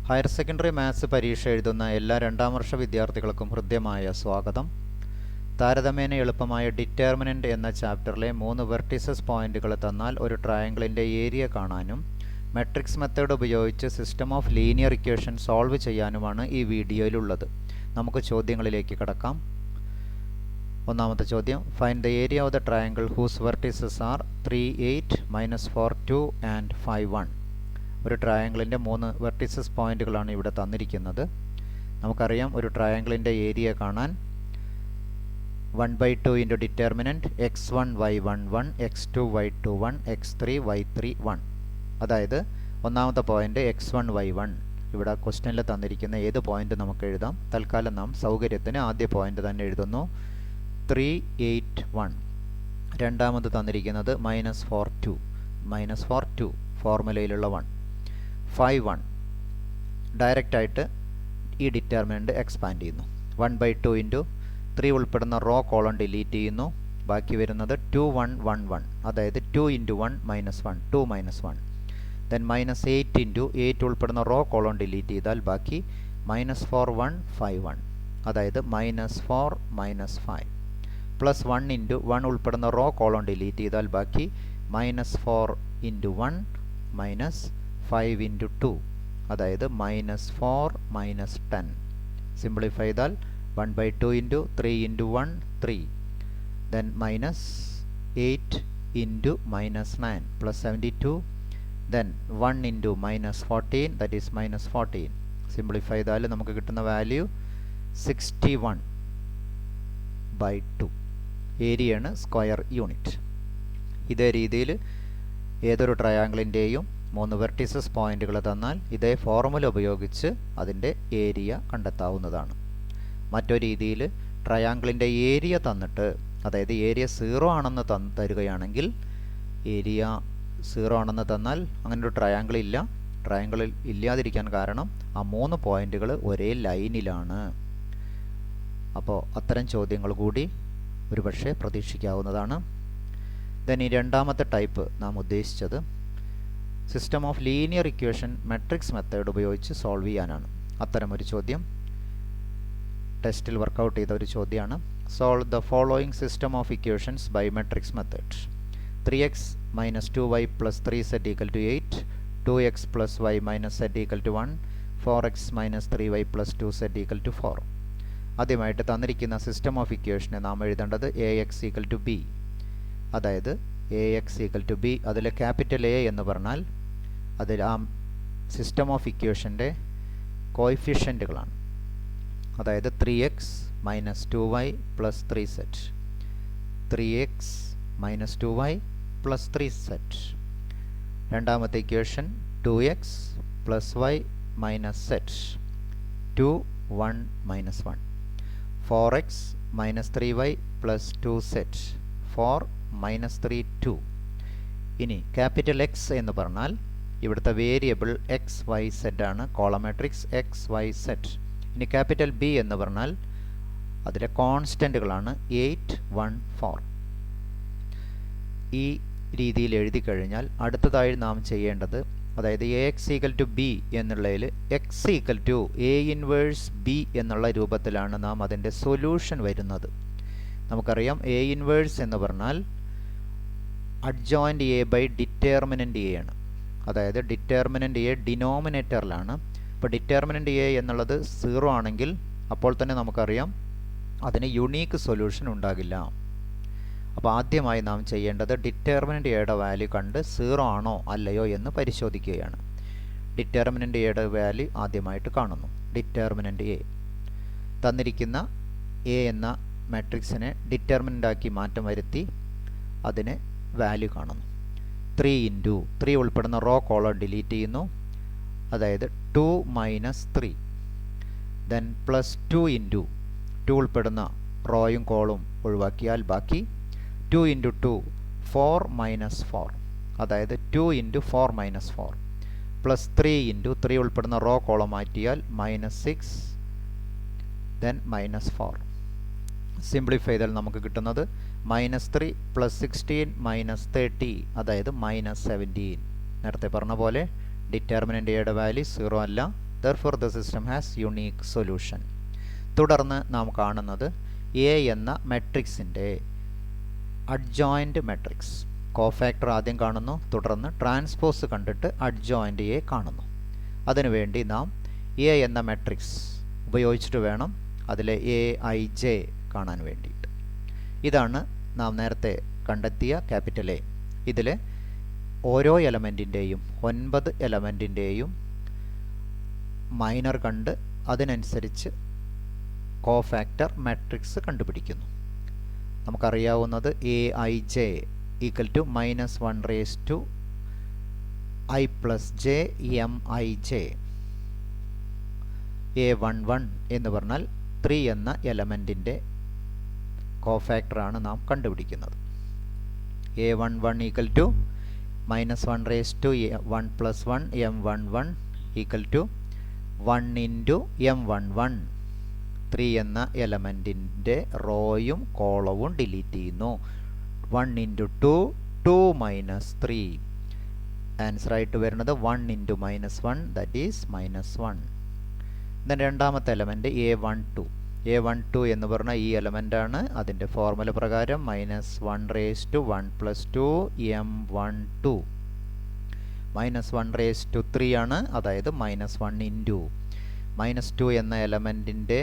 Higher secondary maths പരീക്ഷ എഴുതുന്ന എല്ലാ രണ്ടാം വർഷ വിദ്യാർത്ഥികൾക്കും ഹൃദ്യമായ സ്വാഗതം. താരതമ്യേന എളുപ്പമായ ഡിറ്റർമിനന്റ് എന്ന ചാപ്റ്ററിലെ 3 വെർട്ടിസസ് പോയിന്റുകൾ തന്നാൽ ഒരു ട്രയാങ്കിളിൻ്റെ ഏരിയ കാണാനും മെട്രിക്സ് മെത്തേഡ് ഉപയോഗിച്ച് system of linear equation solve ചെയ്യാനുമാണ് ഈ വീഡിയോയിലുള്ളത്. നമുക്ക് ചോദ്യങ്ങളിലേക്ക് കടക്കാം. ഒന്നാമത്തെ ചോദ്യം, find the area of the triangle whose vertices are 3, 8, -4, 2 and 5, 1. ഒരു ട്രയാങ്കിളിൻ്റെ 3 വെർട്ടിസസ് പോയിന്റുകളാണ് ഇവിടെ തന്നിരിക്കുന്നത്. നമുക്കറിയാം ഒരു ട്രയാങ്കിളിൻ്റെ ഏരിയ കാണാൻ 1/2 into determinant x1 y1 1 x2 y2 1 x3 y3 1. അതായത് ഒന്നാമത്തെ പോയിന്റ് x1 y1 ഇവിടെ ക്വസ്റ്റ്യനിൽ തന്നിരിക്കുന്ന ഏത് പോയിന്റ് നമുക്ക് എഴുതാം. തൽക്കാലം നാം സൗകര്യത്തിന് ആദ്യ പോയിന്റ് തന്നെ എഴുതുന്നു, 3, 8, 1. രണ്ടാമത് തന്നിരിക്കുന്നത് -4 2 ഫോർമുലയിലുള്ള 1, 5, 1. ഡയറക്റ്റായിട്ട് ഈ ഡിറ്റർമിനൻ്റ് എക്സ്പാൻഡ് ചെയ്യുന്നു. 1/2 ഇൻറ്റു 3 ഉൾപ്പെടുന്ന റോ കോളം ഡിലീറ്റ് ചെയ്യുന്നു. ബാക്കി വരുന്നത് 2, 1, 1, 1. അതായത് 2 ഇൻറ്റു 1 -1 2 -1. ദെൻ -8 ഇൻറ്റു 8 ഉൾപ്പെടുന്ന റോ കോളം ഡിലീറ്റ് ചെയ്താൽ ബാക്കി -4 1 5 1. അതായത് -4 -5 പ്ലസ് 1 ഇൻറ്റു 1 ഉൾപ്പെടുന്ന റോ കോളം ഡിലീറ്റ് ചെയ്താൽ ബാക്കി -4 ഇൻറ്റു 1 -5 ഇൻറ്റു 2. അതായത് -4 -10. സിംപ്ലിഫൈ ചെയ്താൽ 1/2 into 3 into 1 3. Then -8 into -9 plus 72. Then 1 into -14 that is -14. Simplify ചെയ്താൽ നമുക്ക് കിട്ടുന്ന വാല്യൂ 61/2. ഏരിയയാണ് സ്ക്വയർ യൂണിറ്റ്. ഇതേ രീതിയിൽ ഏതൊരു ട്രയാങ്കിളിൻ്റെയും 3 വെർട്ടിസസ് പോയിന്റുകൾ തന്നാൽ ഇതേ ഫോർമുല ഉപയോഗിച്ച് അതിൻ്റെ ഏരിയ കണ്ടെത്താവുന്നതാണ്. മറ്റൊരു രീതിയിൽ ട്രയാങ്കിളിൻ്റെ ഏരിയ തന്നിട്ട്, അതായത് ഏരിയ 0 ആണെന്ന് തരികയാണെങ്കിൽ, ഏരിയ 0 ആണെന്ന് തന്നാൽ അങ്ങനെ ഒരു ട്രയാങ്കിൾ ഇല്ല. ട്രയാങ്കിളിൽ ഇല്ലാതിരിക്കാൻ കാരണം ആ 3 പോയിന്റുകൾ ഒരേ ലൈനിലാണ്. അപ്പോൾ അത്തരം ചോദ്യങ്ങൾ കൂടി ഒരുപക്ഷെ പ്രതീക്ഷിക്കാവുന്നതാണ്. ദെൻ ഈ രണ്ടാമത്തെ ടൈപ്പ് നാം ഉദ്ദേശിച്ചത് system of linear equation matrix method ഉപയോഗിച്ച് സോൾവ് ചെയ്യാനാണ്. അത്തരമൊരു ചോദ്യം ടെസ്റ്റിൽ വർക്കൗട്ട് ചെയ്ത ഒരു ചോദ്യമാണ്. Solve the following system of equations by matrix method. 3x - 2y + 3z = 8, 2x + y - z = 1, 4x - 3y + 2z = 4. ആദ്യമായിട്ട് തന്നിരിക്കുന്ന സിസ്റ്റം ഓഫ് ഇക്വേഷനെ നാം എഴുതേണ്ടത് ax = b. അതായത് ax = b, അതിൽ ക്യാപിറ്റൽ A എന്ന് പറഞ്ഞാൽ അതിൽ ആ സിസ്റ്റം ഓഫ് ഇക്വേഷൻ്റെ കോയിഫിഷ്യൻറ്റുകളാണ്. അതായത് 3x - 2y + 3z, 3x - 2y + 3z. രണ്ടാമത്തെ equation 2x + y - z, 2 1 -1, 4x - 3y + 2z, 4 -3 2. ഇനി ക്യാപിറ്റൽ X എന്ന് പറഞ്ഞാൽ ഇവിടുത്തെ വേരിയബിൾ x y z ആണ്, column matrix x y z. ഇനി ക്യാപിറ്റൽ B എന്ന് പറഞ്ഞാൽ അതിലെ കോൺസ്റ്റൻറ്റുകളാണ് 8 1 4. ഈ രീതിയിൽ എഴുതി കഴിഞ്ഞാൽ അടുത്തതായി നാം ചെയ്യേണ്ടത്, അതായത് ax = b എന്നുള്ളതിൽ x = a ഇൻവേഴ്സ് b എന്നുള്ള രൂപത്തിലാണ് നാം അതിൻ്റെ സൊല്യൂഷൻ വരുന്നത്. നമുക്കറിയാം a ഇൻവേഴ്സ് എന്ന് പറഞ്ഞാൽ adjoint a by determinant a ആണ്. അതായത് ഡിറ്റർമിനൻ്റ് a ഡിനോമിനേറ്ററിലാണ്. ഇപ്പോൾ ഡിറ്റർമിനൻ്റ് a എന്നുള്ളത് 0 ആണെങ്കിൽ അപ്പോൾ തന്നെ നമുക്കറിയാം അതിന് യുണീക്ക് സൊല്യൂഷൻ ഉണ്ടാകില്ല. അപ്പോൾ ആദ്യമായി നാം ചെയ്യേണ്ടത് ഡിറ്റർമിനൻ്റ് എയുടെ വാല്യൂ കണ്ട് 0 ആണോ അല്ലയോ എന്ന് പരിശോധിക്കുകയാണ്. ഡിറ്റർമിനൻ്റ് എയുടെ വാല്യൂ ആദ്യമായിട്ട് കാണുന്നു. ഡിറ്റർമിനൻ്റ് എ തന്നിരിക്കുന്ന എ എന്ന മാട്രിക്സിനെ ഡിറ്റർമിനൻ്റാക്കി മാറ്റം വരുത്തി അതിനെ വാല്യൂ കാണുന്നു. 3 ഇൻറ്റു 3 ഉൾപ്പെടുന്ന റോ കോളം ഡിലീറ്റ് ചെയ്യുന്നു. അതായത് 2 - 3. ദെൻ പ്ലസ് 2 ഇൻറ്റു 2 ഉൾപ്പെടുന്ന റോയും കോളും ഒഴിവാക്കിയാൽ ബാക്കി 2 ഇൻറ്റു 2 4 -4. അതായത് 2 ഇൻറ്റു 4 -4 പ്ലസ് 3 ഇൻറ്റു 3 ഉൾപ്പെടുന്ന റോ കോളം മാറ്റിയാൽ -6 ദെൻ -4. സിംപ്ലിഫൈ ചെയ്താൽ നമുക്ക് കിട്ടുന്നത് -3 + 16 - 30, അതായത് -17. നേരത്തെ പറഞ്ഞ പോലെ ഡിറ്റർമിനൻ്റ് എയുടെ വാല്യൂ 0 അല്ല, therefore the system has unique solution. തുടർന്ന് നാം കാണുന്നത് എ എന്ന മെട്രിക്സിൻ്റെ അഡ്ജോയിൻ്റ് മെട്രിക്സ്. കോഫാക്ടർ ആദ്യം കാണുന്നു, തുടർന്ന് ട്രാൻസ്പോസ് കണ്ടിട്ട് അഡ്ജോയിൻ്റ് എ കാണുന്നു. അതിനുവേണ്ടി നാം എ എന്ന മെട്രിക്സ് ഉപയോഗിച്ചിട്ട് വേണം അതിലെ എ ഐ ജെ കാണാൻ വേണ്ടിയിട്ട്. ഇതാണ് നാം നേരത്തെ കണ്ടെത്തിയ ക്യാപിറ്റൽ എ. ഇതിൽ ഓരോ എലമെൻറ്റിൻ്റെയും 9 എലമെൻറ്റിൻ്റെയും മൈനർ കണ്ട് അതിനനുസരിച്ച് കോഫാക്ടർ മാട്രിക്സ് കണ്ടുപിടിക്കുന്നു. നമുക്കറിയാവുന്നത് a i j equal to -1 i plus j m i j. A11 എന്ന് പറഞ്ഞാൽ 3 എന്ന എലമെൻറ്റിൻ്റെ കോഫാക്ടറാണ് നാം കണ്ടുപിടിക്കുന്നത്. A11 equal to -1 1 plus 1 M11 equal to 1 into M11. 3 എന്ന എലമെൻറ്റിൻ്റെ റോയും കോളവും ഡിലീറ്റ് ചെയ്യുന്നു. 1 ഇൻറ്റു 2 2 മൈനസ് 3. ആൻസർ ആയിട്ട് വരുന്നത് 1 ഇൻറ്റു -1 ദാറ്റ് ഈസ് -1. ദെൻ രണ്ടാമത്തെ എലമെൻറ്റ് A12. A12 എന്ന് പറഞ്ഞാൽ ഈ എലമെൻ്റാണ്. അതിൻ്റെ ഫോർമുല പ്രകാരം -1 പ്ലസ് 2 M12. -1 ആണ്, അതായത് -1 ഇൻറ്റു -2 എന്ന എലമെൻറ്റിൻ്റെ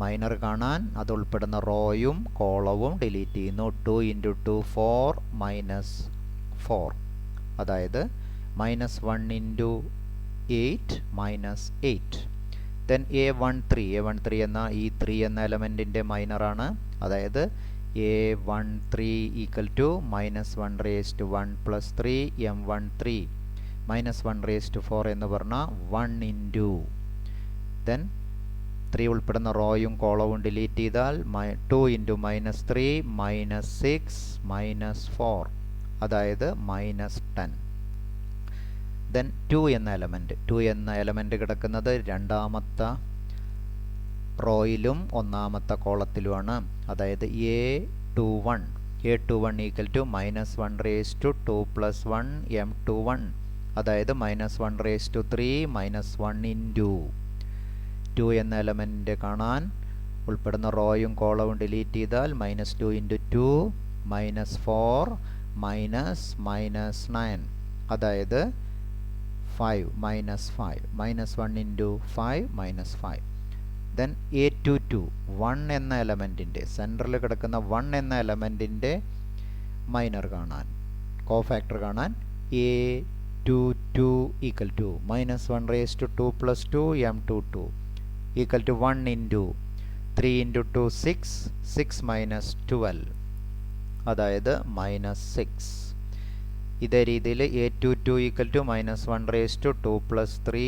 മൈനർ കാണാൻ അത് ഉൾപ്പെടുന്ന റോയും കോളവും ഡിലീറ്റ് ചെയ്യുന്നു. 2 ഇൻറ്റു 2 4 -4, അതായത് -1 ഇൻറ്റു 8 -8. ദെൻ A13 എന്ന ഈ 3 എന്ന എലമെൻറ്റിൻ്റെ മൈനറാണ്, അതായത് A13 equal to -1 plus 3 M13. -1 എന്ന് പറഞ്ഞാൽ 1 ഇൻറ്റു ദെൻ 3 ഉൾപ്പെടുന്ന റോയും കോളവും ഡിലീറ്റ് ചെയ്താൽ 2 ഇൻറ്റു -3 -6 -4, അതായത് -10. ദെൻ 2 എന്ന എലമെൻറ്റ് കിടക്കുന്നത് രണ്ടാമത്തെ റോയിലും ഒന്നാമത്തെ കോളത്തിലുമാണ്, അതായത് A21 equal to -1 plus 1 M21, അതായത് -1 -1 ഇൻറ്റു 2 എന്ന എലമെൻറ്റ് കാണാൻ ഉൾപ്പെടുന്ന റോയും കോളവും ഡിലീറ്റ് ചെയ്താൽ -2 ഇൻറ്റു 2 -4 -9, അതായത് 5 -1 ഇൻറ്റു 5 -5. ദെൻ A22 1 എന്ന എലമെൻറ്റിൻ്റെ സെൻറ്ററിൽ കിടക്കുന്ന 1 എന്ന എലമെൻറ്റിൻ്റെ മൈനർ കാണാൻ, കോഫാക്ടർ കാണാൻ A22 equal to -1 plus 2 M22 equal to 1 into 3 into 2 6 -12, അതായത് -6. ഇതേ രീതിയിൽ A22 equal to -1 plus 3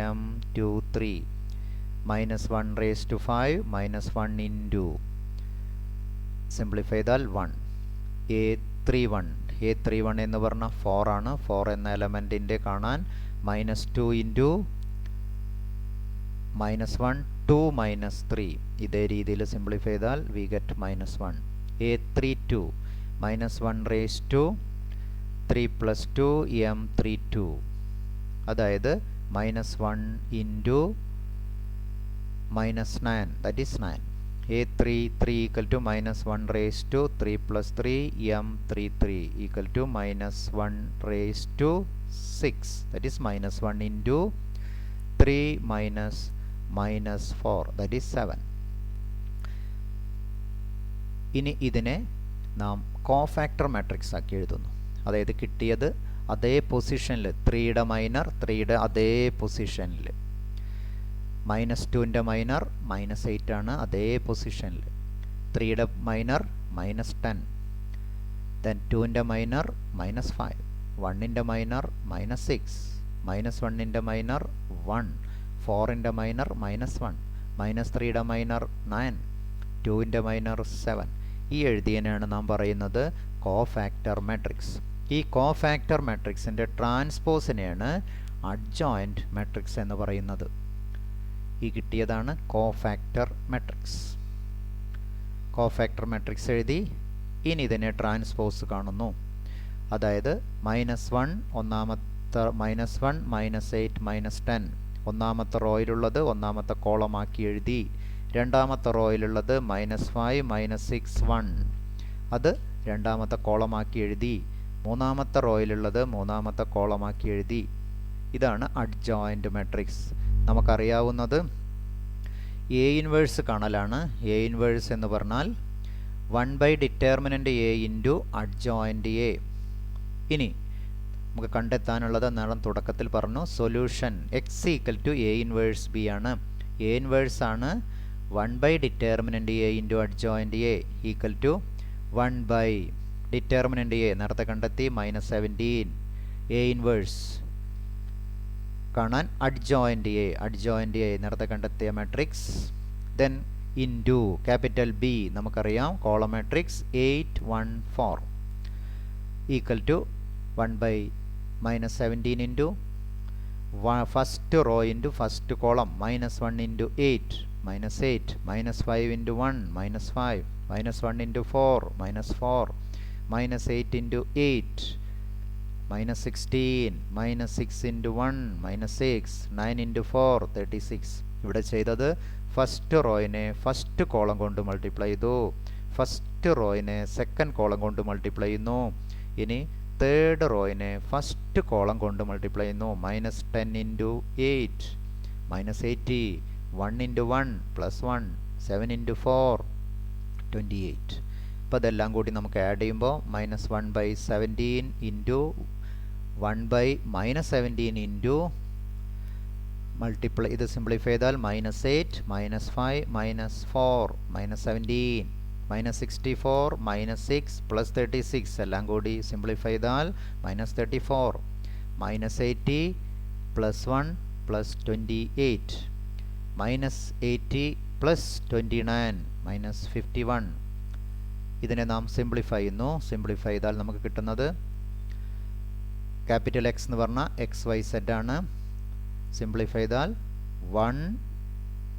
M23 -1 -1 into simplify ചെയ്താൽ 1. A31 എന്ന് പറഞ്ഞാൽ 4 ആണ്. 4 എന്ന എലമെൻറ്റിൻ്റെ കാണാൻ -2 ഇൻറ്റു -1 2 -3. ഇതേ രീതിയിൽ സിംപ്ലിഫൈ ചെയ്താൽ we get -1. A32 -1 3 plus 2 M32, അതായത് -1 into -9 that is 9. A33 equal to -1 3 plus 3 M33 equal to -1 6 that is -1 into 3 -4 that is 7. ഇനി ഇതിനെ നാം കോഫാക്ടർ മാട്രിക്സ് ആക്കി എഴുതുന്നു. അതായത് കിട്ടിയത് അതേ പൊസിഷനിൽ 3യുടെ മൈനർ 3യുടെ അതേ പൊസിഷനിൽ, -2ൻ്റെ മൈനർ -8 ആണ്, അതേ പൊസിഷനിൽ. 3യുടെ മൈനർ -10, ദെൻ 2ൻ്റെ മൈനർ -5, 1ൻ്റെ മൈനർ -6, -1ൻ്റെ മൈനർ 1, 4ൻ്റെ മൈനർ -1, -3യുടെ മൈനർ 9, 2ൻ്റെ മൈനർ 7. ഈ എഴുതിയതിനാണ് നാം പറയുന്നത് കോഫാക്ടർ മാട്രിക്സ്. ഈ കോഫാക്ടർ മാട്രിക്സിൻ്റെ ട്രാൻസ്പോസിനെയാണ് അഡ്ജോയിൻറ്റ് മാട്രിക്സ് എന്ന് പറയുന്നത്. ഈ കിട്ടിയതാണ് കോഫാക്ടർ മാട്രിക്സ്. കോഫാക്ടർ മാട്രിക്സ് എഴുതി. ഇനി ഇതിനെ ട്രാൻസ്പോസ് കാണുന്നു. അതായത് -1 ഒന്നാമത്തെ -1 -8 -10 ഒന്നാമത്തെ റോയിലുള്ളത് ഒന്നാമത്തെ കോളമാക്കി എഴുതി. രണ്ടാമത്തെ റോയിലുള്ളത് -5 -6 1 അത് രണ്ടാമത്തെ കോളമാക്കി എഴുതി. മൂന്നാമത്തെ റോയിലുള്ളത് മൂന്നാമത്തെ കോളമാക്കി എഴുതി. ഇതാണ് അഡ്ജോയിൻ്റ് മാട്രിക്സ്. നമുക്കറിയാവുന്നത് എ ഇൻവേഴ്സ് കാണലാണ്. എ ഇൻവേഴ്സ് എന്ന് പറഞ്ഞാൽ 1 determinant A into adjoint A. ഇനി നമുക്ക് കണ്ടെത്താനുള്ളത് നേരം തുടക്കത്തിൽ പറഞ്ഞു, solution x equal to A inverse B ആണ്. എ ഇൻവേഴ്സ് ആണ് 1 determinant A into adjoint A equal to 1 determinant A നേരത്തെ കണ്ടെത്തി -17. എ ഇൻവേഴ്സ് കാണാൻ അഡ്ജോയിൻ്റ് എ നേരത്തെ കണ്ടെത്തിയ matrix. Then into capital B നമുക്കറിയാം column matrix 8 1 4 equal to 1/-17 into first row into first column -1 into 8 -8 -5 into 1 -5 -1 into 4 -4 -8 into 8 -16 -6 into 1 -6 9 into 4 36. ഇവിടെ ചെയ്തത് first റോയിനെ first column കൊണ്ട് മൾട്ടിപ്ലൈ ചെയ്തു, ഫസ്റ്റ് റോയിനെ സെക്കൻഡ് കോളം കൊണ്ട് മൾട്ടിപ്ലൈ ചെയ്യുന്നു. ഇനി തേർഡ് റോയിനെ ഫസ്റ്റ് കോളം കൊണ്ട് മൾട്ടിപ്ലൈ ചെയ്യുന്നു. -10 ഇൻറ്റു 8 -80 1 ഇൻറ്റു 1 +1 7 ഇൻറ്റു 4 28. അപ്പോൾ അതെല്ലാം കൂടി നമുക്ക് ആഡ് ചെയ്യുമ്പോൾ -1/17 ഇൻറ്റു 1/-17 ഇൻറ്റു മൾട്ടിപ്ലൈ ഇത് സിംപ്ലിഫൈ ചെയ്താൽ -8 -5 -4 -17 -64 -6 +36 എല്ലാം കൂടി സിംപ്ലിഫൈ ചെയ്താൽ -34 -80 +1 +28 -80 +29 -51. ഇതിനെ നാം സിംപ്ലിഫൈ ചെയ്യുന്നു. സിംപ്ലിഫൈ ചെയ്താൽ നമുക്ക് കിട്ടുന്നത് ക്യാപിറ്റൽ എക്സ് എന്ന് പറഞ്ഞാൽ XYZ ആണ്. സിംപ്ലിഫൈ ചെയ്താൽ 1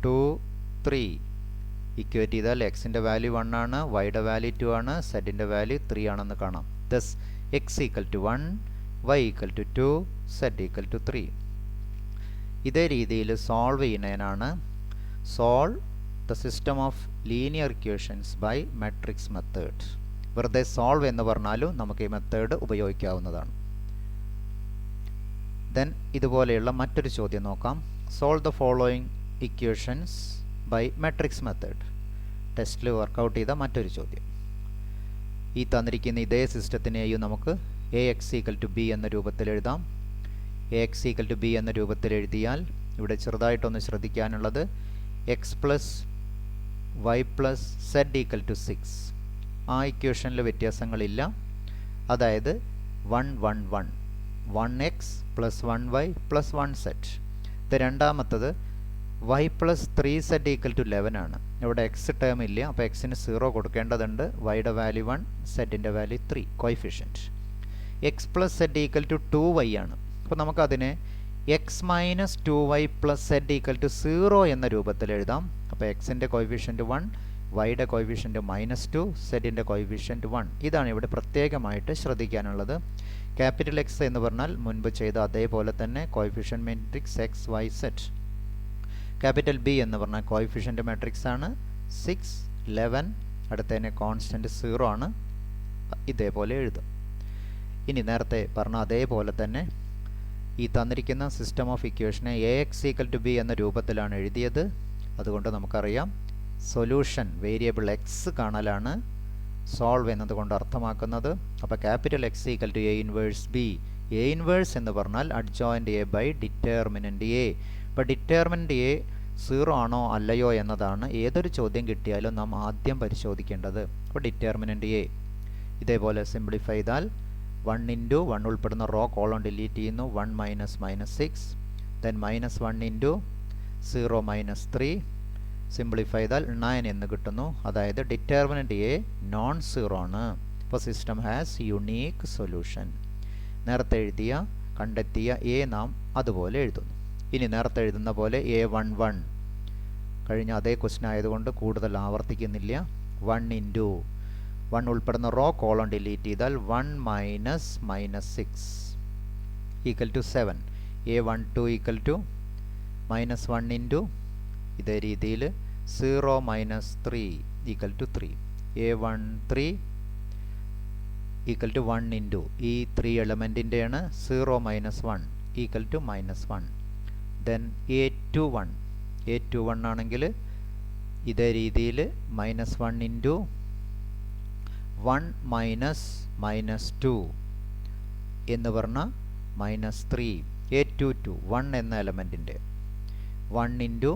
2 3 ഇക്വേറ്റ് ചെയ്താൽ എക്സിൻ്റെ വാല്യൂ 1 ആണ്, വൈയുടെ വാല്യൂ 2 ആണ്, സെഡിൻ്റെ വാല്യൂ 3 ആണെന്ന് കാണാം. Thus x equal to 1 y equal to 2 z equal to 3. ഇതേ രീതിയിൽ സോൾവ് ചെയ്യുന്നതിനാണ് solve the system of linear equations by matrix method. വെറുതെ സോൾവ് എന്ന് പറഞ്ഞാലും നമുക്ക് ഈ മെത്തേഡ് ഉപയോഗിക്കാവുന്നതാണ്. ദെൻ ഇതുപോലെയുള്ള മറ്റൊരു ചോദ്യം നോക്കാം. Solve the following equations by matrix method. ടെസ്റ്റിൽ വർക്കൗട്ട് ചെയ്ത മറ്റൊരു ചോദ്യം. ഈ തന്നിരിക്കുന്ന ഇതേ സിസ്റ്റത്തിനെയും നമുക്ക് AX ഈക്വൽ ടു B എന്ന രൂപത്തിൽ എഴുതാം. AX ഈക്വൽ ടു B എന്ന രൂപത്തിൽ എഴുതിയാൽ ഇവിടെ ചെറുതായിട്ടൊന്ന് ശ്രദ്ധിക്കാനുള്ളത് x plus y plus z equal to 6. ആ ഇക്വേഷനിൽ വ്യത്യാസങ്ങളില്ല. അതായത് 1 1 1 1x plus 1y plus 1z. ഇത് രണ്ടാമത്തത് y plus 3z equal to 11 ആണ്. ഇവിടെ എക്സ് ടേം ഇല്ല, അപ്പോൾ എക്സിന് 0 കൊടുക്കേണ്ടതുണ്ട്. വൈയുടെ വാല്യൂ 1, സെഡിൻ്റെ value 3 coefficient. X plus z equal to 2y ആണ്. അപ്പോൾ നമുക്കതിനെ x minus 2y plus z equal to 0 എന്ന രൂപത്തിൽ എഴുതാം. അപ്പോൾ എക്സിൻ്റെ കോയിഫിഷ്യൻറ്റ് 1, വൈയുടെ കോയിഫിഷ്യൻറ്റ് -2, സെഡിൻ്റെ കോയിഫിഷ്യൻറ്റ് 1. ഇതാണ് ഇവിടെ പ്രത്യേകമായിട്ട് ശ്രദ്ധിക്കാനുള്ളത്. ക്യാപിറ്റൽ എക്സ് എന്ന് പറഞ്ഞാൽ മുൻപ് ചെയ്ത അതേപോലെ തന്നെ coefficient matrix XYZ. Capital B എന്ന് പറഞ്ഞാൽ കോയിഫിഷ്യൻറ്റ് മാട്രിക്സ് ആണ് 6 11. അടുത്തതിനെ കോൺസ്റ്റൻറ്റ് 0 ആണ്. ഇതേപോലെ എഴുതും. ഇനി നേരത്തെ പറഞ്ഞ അതേപോലെ തന്നെ ഈ തന്നിരിക്കുന്ന സിസ്റ്റം ഓഫ് ഇക്വേഷനെ AX ഈക്വൽ ടു B എന്ന രൂപത്തിലാണ് എഴുതിയത്. അതുകൊണ്ട് നമുക്കറിയാം സൊല്യൂഷൻ വേരിയബിൾ എക്സ് കാണലാണ് സോൾവ് എന്നതുകൊണ്ട് അർത്ഥമാക്കുന്നത്. അപ്പോൾ capital x equal to A inverse B. A inverse എന്ന് പറഞ്ഞാൽ adjoint A by determinant A. അപ്പോൾ ഡിറ്റർമിനൻ്റ് എ 0 ആണോ അല്ലയോ എന്നതാണ് ഏതൊരു ചോദ്യം കിട്ടിയാലും നാം ആദ്യം പരിശോധിക്കേണ്ടത്. അപ്പോൾ ഡിറ്റർമിനൻ്റ് എ ഇതേപോലെ സിംപ്ലിഫൈ ചെയ്താൽ 1 ഇൻറ്റു 1 ഉൾപ്പെടുന്ന റോ കോളം ഡിലീറ്റ് ചെയ്യുന്നു. 1 മൈനസ് -6 ദെൻ -1 ഇൻറ്റു 0 - 3 സിംപ്ലിഫൈ ചെയ്താൽ 9 എന്ന് കിട്ടുന്നു. അതായത് ഡിറ്റർമിനൻ്റ് എ നോൺ 0 ആണ്. അപ്പോൾ സിസ്റ്റം ഹാസ് യുണീക്ക് സൊല്യൂഷൻ. നേരത്തെ കണ്ടെത്തിയ എ നാം അതുപോലെ എഴുതുന്നു. ഇനി നേരത്തെ എഴുതുന്ന പോലെ A11 കഴിഞ്ഞ അതേ ക്വസ്റ്റ്യൻ ആയതുകൊണ്ട് കൂടുതൽ ആവർത്തിക്കുന്നില്ല. 1 ഇൻറ്റു 1 ഉൾപ്പെടുന്ന റോ കോളം ഡിലീറ്റ് ചെയ്താൽ 1 minus -6 equal to 7. A12 equal to -1 into ഇതേ രീതിയിൽ 0 minus 3 equal to 3. A13 equal to 1 into ഈ 3 എലമെൻറ്റിൻ്റെയാണ് 0 minus 1 equal to -1. Then A21 ആണെങ്കിൽ ഇതേ രീതിയിൽ -1 ഇൻറ്റു 1 മൈനസ് -2 എന്ന് പറഞ്ഞാൽ -3. A22 1 എന്ന എലമെൻറ്റിൻ്റെ 1 ഇൻറ്റു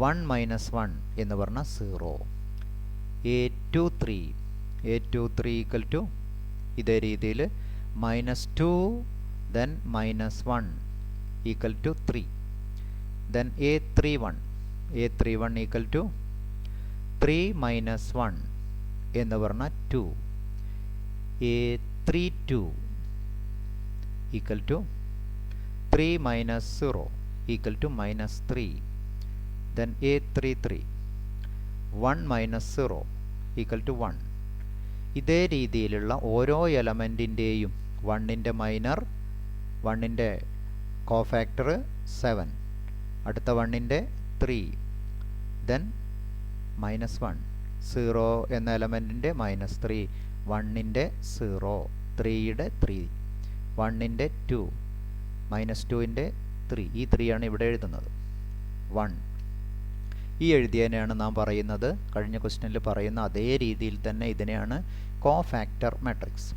1 മൈനസ് 1 എന്ന് പറഞ്ഞാൽ 0. A23 ഈക്വൽ ടു ഇതേ രീതിയിൽ -2 then -1 equal to 3. Then A31 equal to 3 minus 1 എന്ന് പറഞ്ഞാൽ 2. A32 equal to 3 minus 0 equal to -3. Then A33 1 minus 0 equal to 1. ഇതേ രീതിയിലുള്ള ഓരോ എലമെൻറ്റിൻ്റെയും 1ൻ്റെ മൈനർ, 1ൻ്റെ കോഫാക്ടർ 7, അടുത്ത 1ൻ്റെ 3, ദെൻ -1, 0 എന്ന എലമെൻറ്റിൻ്റെ -3, 1ൻ്റെ 0, 3യുടെ 3, 1ൻ്റെ 2, -2ൻ്റെ 3. ഈ 3 ആണ് ഇവിടെ എഴുതുന്നത്. 1 ഈ എഴുതിയതിനെയാണ് നാം പറയുന്നത്, കഴിഞ്ഞ ക്വസ്റ്റ്യനിൽ പറയുന്ന അതേ രീതിയിൽ തന്നെ ഇതിനെയാണ് കോഫാക്ടർ മാട്രിക്സ്.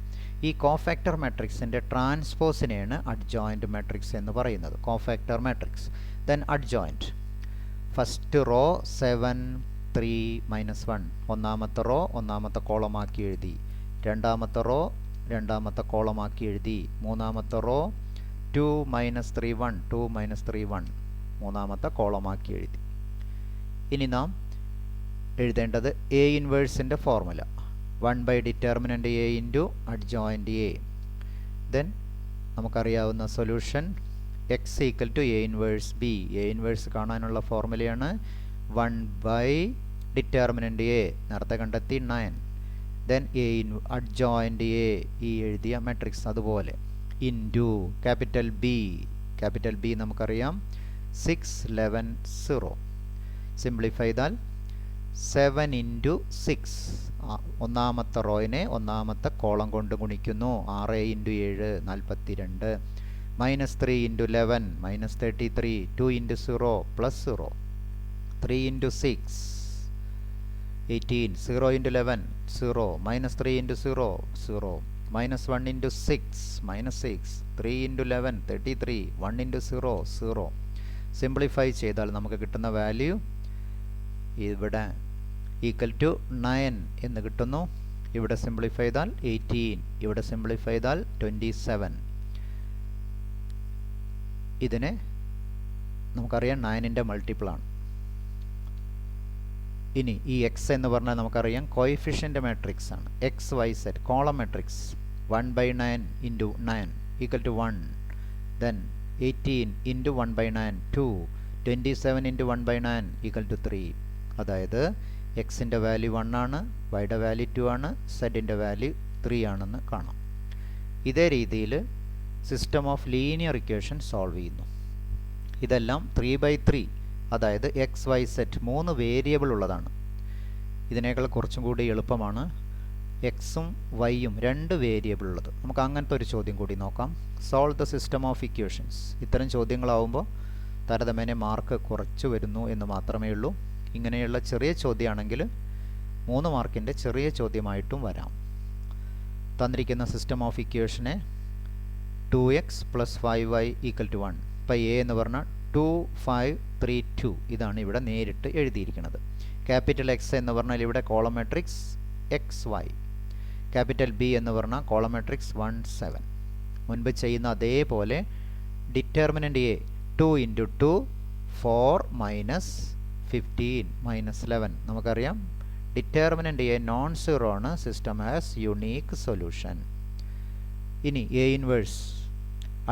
ഈ കോഫാക്ടർ മാട്രിക്സിൻ്റെ ട്രാൻസ്പോസിനെയാണ് അഡ്ജോയിൻറ്റ് മാട്രിക്സ് എന്ന് പറയുന്നത്. Cofactor matrix. Then adjoint. First row 7 3 -1, ഒന്നാമത്തെ റോ ഒന്നാമത്തെ കോളമാക്കി എഴുതി. രണ്ടാമത്തെ റോ രണ്ടാമത്തെ കോളമാക്കി എഴുതി. മൂന്നാമത്തെ റോ 2 -3 1 2 -3 1 മൂന്നാമത്തെ കോളമാക്കി എഴുതി. ഇനി നാം എഴുതേണ്ടത് A ഇൻവേഴ്സിൻ്റെ formula. 1 determinant A into adjoint A. Then നമുക്കറിയാവുന്ന solution x equal to A inverse B. A inverse കാണാനുള്ള ഫോർമുലയാണ് 1 ഡിറ്റർമിനൻ്റ് A, നേരത്തെ കണ്ടെത്തി 9. ദെൻ അഡ്ജോയിൻറ്റ് A, ഈ എഴുതിയ മാട്രിക്സ് അതുപോലെ ഇൻറ്റു ക്യാപിറ്റൽ B നമുക്കറിയാം 6 11 0. സിംപ്ലിഫൈ ചെയ്താൽ 7 ഇൻറ്റു 6, ഒന്നാമത്തെ റോയിനെ ഒന്നാമത്തെ കോളം കൊണ്ട് ഗുണിക്കുന്നു. 6 into 7 42. -3 into 11 -33. 2 into 0 +0. 3 into 6 18. 0 into 11 0. -3 into 0 0. -1 into 6 -6. 3 into 11 33. 1 into 0 0. Simplify ചെയ്താൽ നമുക്ക് കിട്ടുന്ന വാല്യൂ ഇവിടെ ഈക്വൽ ടു 9 എന്ന് കിട്ടുന്നു. ഇവിടെ സിംപ്ലിഫൈ ചെയ്താൽ 18, ഇവിടെ സിംപ്ലിഫൈ ചെയ്താൽ 27. ഇതിനെ നമുക്കറിയാം 9ൻ്റെ മൾട്ടിപ്പിളാണ്. ഇനി ഈ എക്സ് എന്ന് പറഞ്ഞാൽ നമുക്കറിയാം കോയിഫിഷ്യൻ്റ് മാട്രിക്സ് ആണ്. XYZ column matrix 1/9 into 9 equal to 1. Then 18 into 1/9 2. 27 into 1/9 equal to 3. അതായത് എക്സിൻ്റെ വാല്യൂ 1 ആണ്, വൈയുടെ വാല്യൂ 2 ആണ്, സെഡിൻ്റെ വാല്യൂ 3 ആണെന്ന് കാണാം. ഇതേ രീതിയിൽ system of linear equation solve ചെയ്യുന്നു. ഇതെല്ലാം 3/3, അതായത് XYZ 3 വേരിയബിൾ ഉള്ളതാണ്. ഇതിനേക്കാൾ കുറച്ചും കൂടി എളുപ്പമാണ് എക്സും വൈയും 2 വേരിയബിൾ ഉള്ളത്. നമുക്ക് അങ്ങനത്തെ ഒരു ചോദ്യം കൂടി നോക്കാം. Solve the system of equations. ഇത്തരം ചോദ്യങ്ങളാവുമ്പോൾ താരതമ്യേന മാർക്ക് കുറച്ച് വരുന്നു എന്ന് മാത്രമേ ഉള്ളൂ. ഇങ്ങനെയുള്ള ചെറിയ ചോദ്യമാണെങ്കിൽ 3 മാർക്കിൻ്റെ ചെറിയ ചോദ്യമായിട്ടും വരാം. തന്നിരിക്കുന്ന സിസ്റ്റം ഓഫ് ഇക്വേഷനെ 2x + 5y = 1. ഇപ്പോൾ എ എന്ന് പറഞ്ഞാൽ 2 5 3 2 ഇതാണ് ഇവിടെ നേരിട്ട് എഴുതിയിരിക്കുന്നത്. ക്യാപിറ്റൽ എക്സ് എന്ന് പറഞ്ഞാൽ ഇവിടെ column matrix XY. Capital B എന്ന് പറഞ്ഞാൽ കോളം മാട്രിക്സ് 1 7. മുൻപ് ചെയ്യുന്ന അതേപോലെ ഡിറ്റർമിനൻ്റ് എ 2 × 2 4 -15 -11. നമുക്കറിയാം ഡിറ്റർമിനൻ്റ് എ നോൺ സീറോ ആണ്. System has unique solution. ഇനി എ ഇൻവേഴ്സ്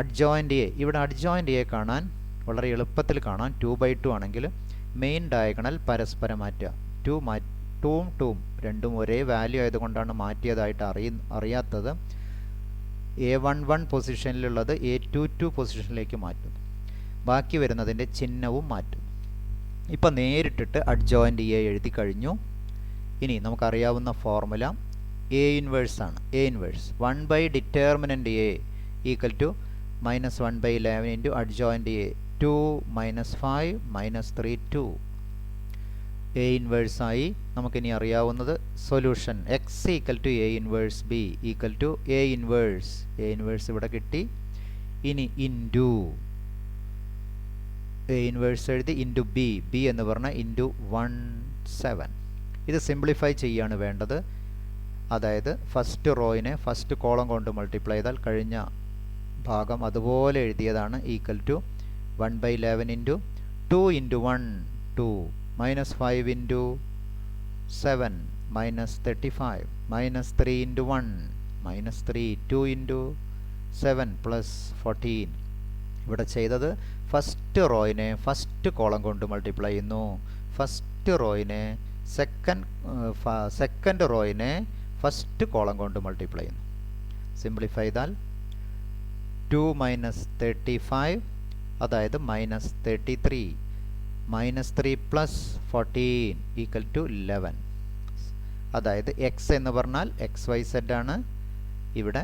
അഡ്ജോയിൻ്റ് എ. ഇവിടെ അഡ്ജോയിൻ്റ് എ കാണാൻ വളരെ എളുപ്പത്തിൽ കാണാൻ 2/2 ആണെങ്കിൽ മെയിൻ ഡയഗണൽ പരസ്പരം മാറ്റുക. 2ഉം 2ഉം രണ്ടും ഒരേ വാല്യൂ ആയതുകൊണ്ടാണ് മാറ്റിയതായിട്ട് അറിയാത്തത്. A11 പൊസിഷനിലുള്ളത് A22 പൊസിഷനിലേക്ക് മാറ്റുന്നു. ബാക്കി വരുന്നതിൻ്റെ ചിഹ്നവും മാറ്റും. ഇപ്പം നേരിട്ടിട്ട് അഡ്ജോയിൻ്റ് എ എഴുതി കഴിഞ്ഞു. ഇനി നമുക്കറിയാവുന്ന ഫോർമുല എ ഇൻവേഴ്സ് ആണ്. A inverse 1 by determinant A equal to -1/11 into adjoint A 2 - 5 - 3 2. A ഇൻവേഴ്സായി നമുക്കിനി അറിയാവുന്നത് solution x equal to A inverse B equal to A inverse ഇവിടെ കിട്ടി. ഇനി ഇൻറ്റു എ ഇൻവേഴ്സ് എഴുതി ഇൻറ്റു ബി എന്ന് പറഞ്ഞാൽ ഇൻറ്റു 1/7. ഇത് സിംപ്ലിഫൈ ചെയ്യാണ് വേണ്ടത്. അതായത് ഫസ്റ്റ് റോയിനെ ഫസ്റ്റ് കോളം കൊണ്ട് മൾട്ടിപ്ലൈ ചെയ്താൽ കഴിഞ്ഞ ഭാഗം അതുപോലെ എഴുതിയതാണ്. Equal to 1/11 into 2 into 1 2 -5 into 7 -35 -3 into 1 -3 2 into 7 +14. ഇവിടെ ചെയ്തത് ഫസ്റ്റ് റോയിനെ ഫസ്റ്റ് കോളം കൊണ്ട് മൾട്ടിപ്ലൈ ചെയ്യുന്നു. ഫസ്റ്റ് റോയിനെ സെക്കൻഡ് റോയിനെ ഫസ്റ്റ് കോളം കൊണ്ട് മൾട്ടിപ്ലൈ ചെയ്യുന്നു. സിംപ്ലിഫൈ ചെയ്താൽ 2 - 35 അതായത് -33 -3 + 14 ഈക്വൽ ടു 11. അതായത് എക്സ് എന്ന് പറഞ്ഞാൽ XYZ ആണ്. ഇവിടെ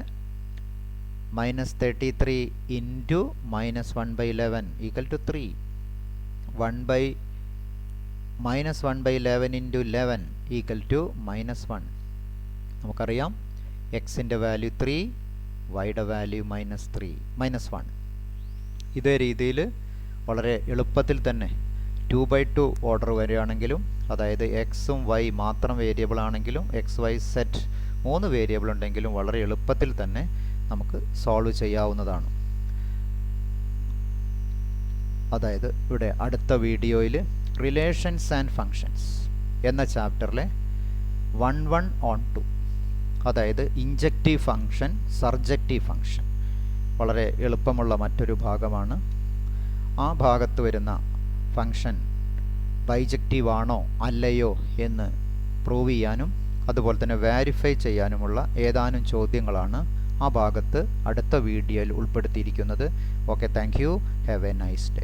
-33 into -1/11 equal to 3. -1/11 into 11 equal to -1. നമുക്കറിയാം എക്സിൻ്റെ വാല്യൂ 3, വൈയുടെ വാല്യൂ -1. ഇതേ രീതിയിൽ വളരെ എളുപ്പത്തിൽ തന്നെ 2/2 ഓർഡർ വരികയാണെങ്കിലും, അതായത് എക്സും വൈ മാത്രം വേരിയബിൾ ആണെങ്കിലും XYZ 3 വേരിയബിൾ ഉണ്ടെങ്കിലും വളരെ എളുപ്പത്തിൽ തന്നെ നമുക്ക് സോൾവ് ചെയ്യാവുന്നതാണ്. അതായത് ഇവിടെ അടുത്ത വീഡിയോയിൽ റിലേഷൻസ് ആൻഡ് ഫങ്ഷൻസ് എന്ന ചാപ്റ്ററിലെ 1 on 2, അതായത് ഇൻജക്റ്റീവ് ഫങ്ഷൻ, സർജക്റ്റീവ് ഫങ്ഷൻ വളരെ എളുപ്പമുള്ള മറ്റൊരു ഭാഗമാണ്. ആ ഭാഗത്ത് വരുന്ന ഫങ്ഷൻ ബൈജക്റ്റീവ് ആണോ അല്ലയോ എന്ന് പ്രൂവ് ചെയ്യാനും അതുപോലെ തന്നെ വെരിഫൈ ചെയ്യാനുമുള്ള ഏതാനും ചോദ്യങ്ങളാണ് ആ ഭാഗത്ത് അടുത്ത വീഡിയോയിൽ ഉൾപ്പെടുത്തിയിരിക്കുന്നത്. Okay, thank you. Have A nice day.